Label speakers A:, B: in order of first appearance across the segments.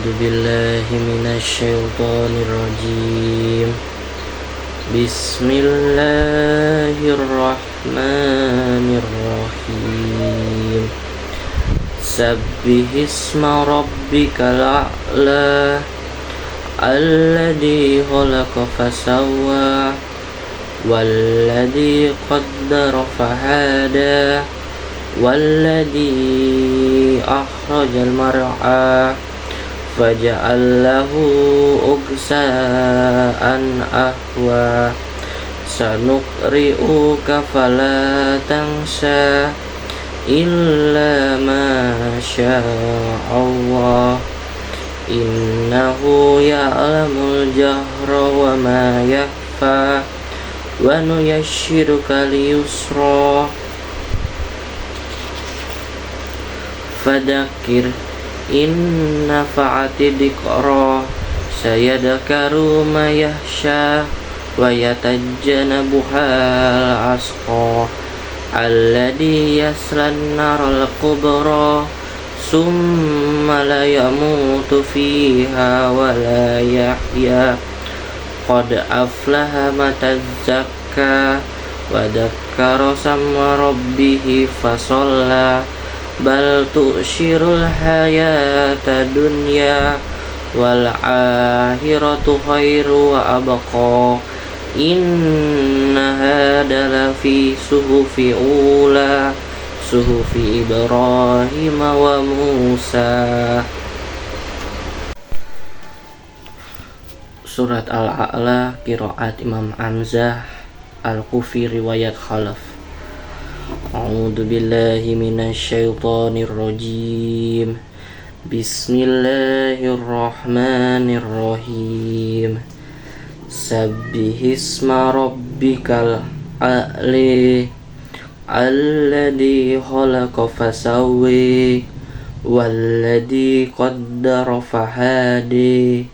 A: أعوذ بالله من الشيطان الرجيم. بسم الله الرحمن الرحيم. سبح اسم ربك الأعلى الذي خلق فسوى والذي قدر فهدى والذي أخرج المرعى فجعله غثاء أحوى سنقرئك فلا تنسى إلا ما شاء الله إنه يعلم الجهر وما يخفى ونيسرك ليسرى فذكر إن نفعت الذكرى سيذكر من يخشى ويتجنبها الأشقى الذي يصلى النار الكبرى ثم لا يموت فيها ولا يحيا قد أفلح من تزكى وذكر اسم ربه فصلى بل تؤثر الحياة الدنيا والآخرة خير وأبقى إن هذا لفي صحف أولى صحف إبراهيم وموسى. Surat Al-A'la qiraat Imam Hamzah Al-Kufi riwayat Khalaf. A'udzu billahi minasyaitonir rajim. Bismillahirrahmanirrahim. Sabbihisma rabbikal a'li alladzi khalaqa fasawwa walladzi qaddara fahadi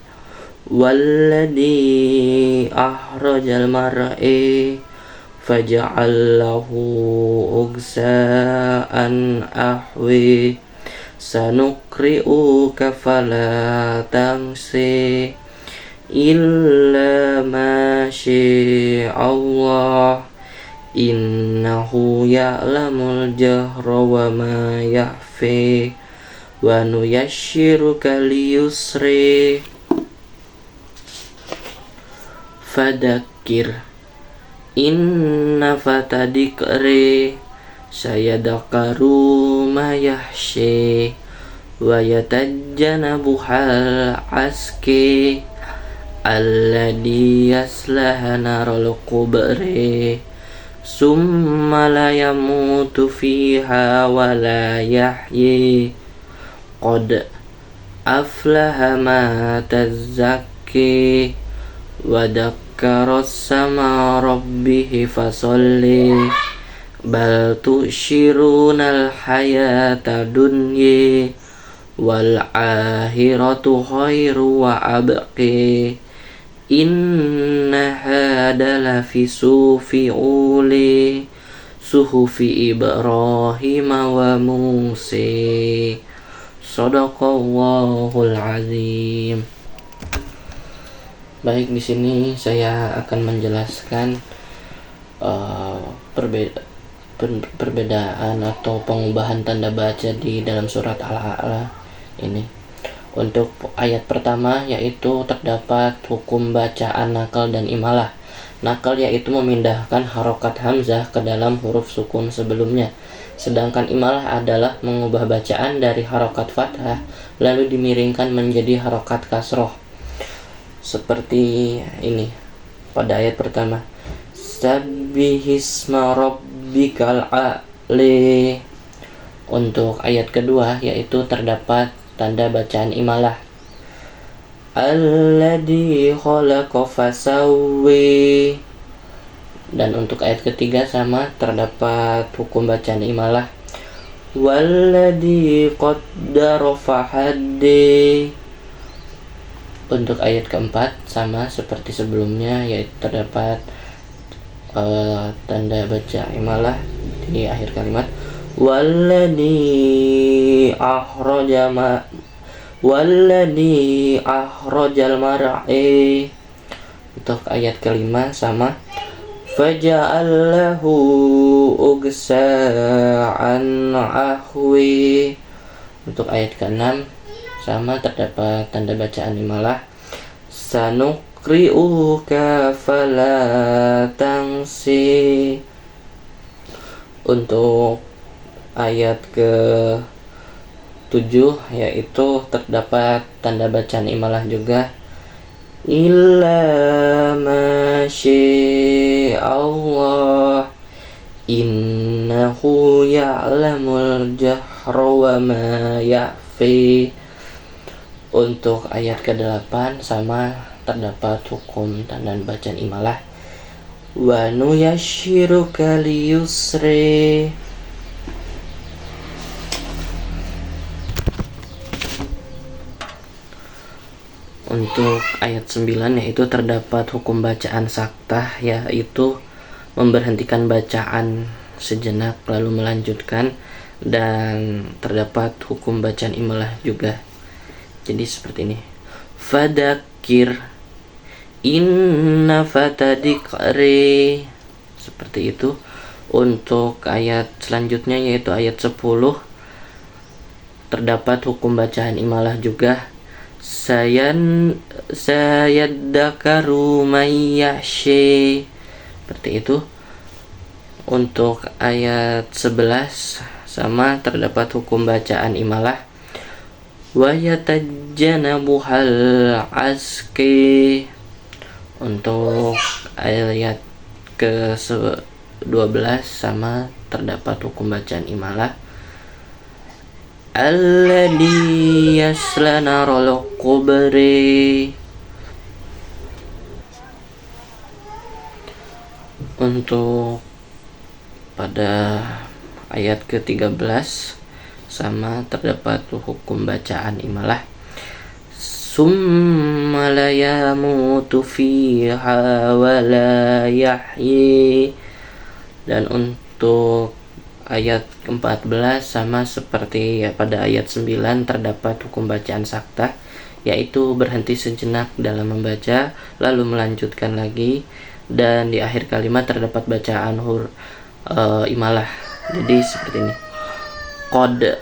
A: walladzi akhrajal mar'i faja'allahu ughsa'an ahwi sanuqri'uka fala tansi illa ma Allah innahu ya'lamul jahra wa ma yakhfi wa nuyassiruka liyusri fadzakir inna fatadikri sayadakaru ma yahshi wa yatajjanabuhal aski alladhi yaslaha naral kubri summa la yamutu fiha wa la yahyi qad aflaha ma tazakki wa dzakara sama rabbihi fasolli bal tu'shirunal hayata dunya wal akhiratu khairu wa abqi inna hada lafi sufi uli suhufi Ibrahim wa Musa. Shadaqallahul azim. Baik, di sini saya akan menjelaskan perbedaan atau pengubahan tanda baca di dalam surat Al-A'la ini. Untuk ayat pertama yaitu terdapat hukum bacaan nakal dan imalah. Nakal yaitu memindahkan harokat hamzah ke dalam huruf sukun sebelumnya, sedangkan imalah adalah mengubah bacaan dari harokat fathah lalu dimiringkan menjadi harokat kasroh. Seperti ini pada ayat pertama, Sabbihisma rabbikal a'li. Untuk ayat kedua yaitu terdapat tanda bacaan imalah, alladzi khalaqa fasawwi. Dan untuk ayat ketiga sama, terdapat hukum bacaan imalah, walladzi qaddara fahaddi. Untuk ayat keempat sama seperti sebelumnya, yaitu terdapat tanda baca imalah di akhir kalimat, walladzi Walladzi akhrajal mar'i. Untuk ayat kelima sama faja'allahu ugsa'an ahwi. Untuk ayat ke-6 sama terdapat tanda bacaan imalah. Sanuqri'uka fala tansi. Untuk ayat ke-7 yaitu terdapat tanda bacaan imalah juga. Illa ma Allah innahu ya'lamul jahra wa ma yakhfi. Untuk ayat ke-8 sama terdapat hukum tanda bacaan imalah. Wa nuyasshiruka liyusri. Untuk ayat 9 yaitu terdapat hukum bacaan saktah, yaitu memberhentikan bacaan sejenak lalu melanjutkan, dan terdapat hukum bacaan imalah juga. Jadi seperti ini. Fadakir inna fatadikri. Seperti itu. Untuk ayat selanjutnya yaitu ayat 10 terdapat hukum bacaan imalah juga. Sayaddakaru mayyashi. Seperti itu. Untuk ayat 11 sama terdapat hukum bacaan imalah. Wa yatajjanabuhal aski. Untuk ayat ke-12 sama terdapat hukum bacaan imalah. Alladhi yasla narul kubri. Untuk pada ayat ke-13 sama terdapat hukum bacaan imalah. Summa la yamutu fiha wa la yahyi. Dan untuk ayat ke-14 sama seperti pada ayat 9 terdapat hukum bacaan saktah, yaitu berhenti sejenak dalam membaca lalu melanjutkan lagi, dan di akhir kalimat terdapat bacaan imalah. Jadi seperti ini. Qad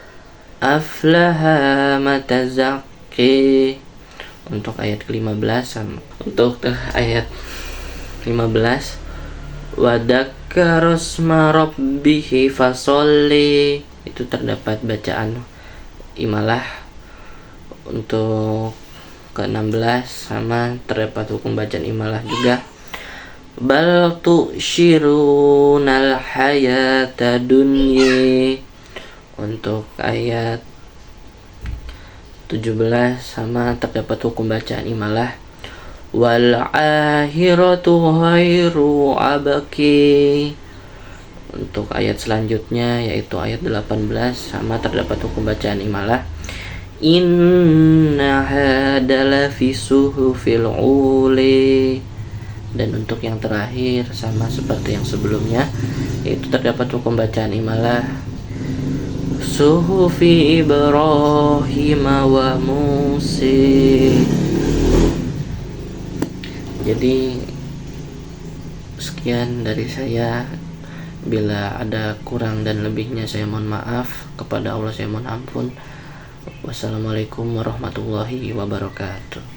A: aflaha matazakki. Untuk ayat ke-15 sama. Untuk ayat 15 wadzakkara rabbihi fasholli. Itu terdapat bacaan imalah. Untuk ke-16 sama terdapat hukum bacaan imalah juga. Bal tu'syirunal hayata dunya. Untuk ayat 17 sama terdapat hukum bacaan imalah. Wal akhiratu khairu abaki. Untuk ayat selanjutnya yaitu ayat 18 sama terdapat hukum bacaan imalah. Inna hadala fi suhufil uli. Dan untuk yang terakhir sama seperti yang sebelumnya yaitu terdapat hukum bacaan imalah. Suhufi Ibrahim wa Musa. Jadi sekian dari saya. Bila ada kurang dan lebihnya saya mohon maaf. Kepada Allah saya mohon ampun. Wassalamualaikum warahmatullahi wabarakatuh.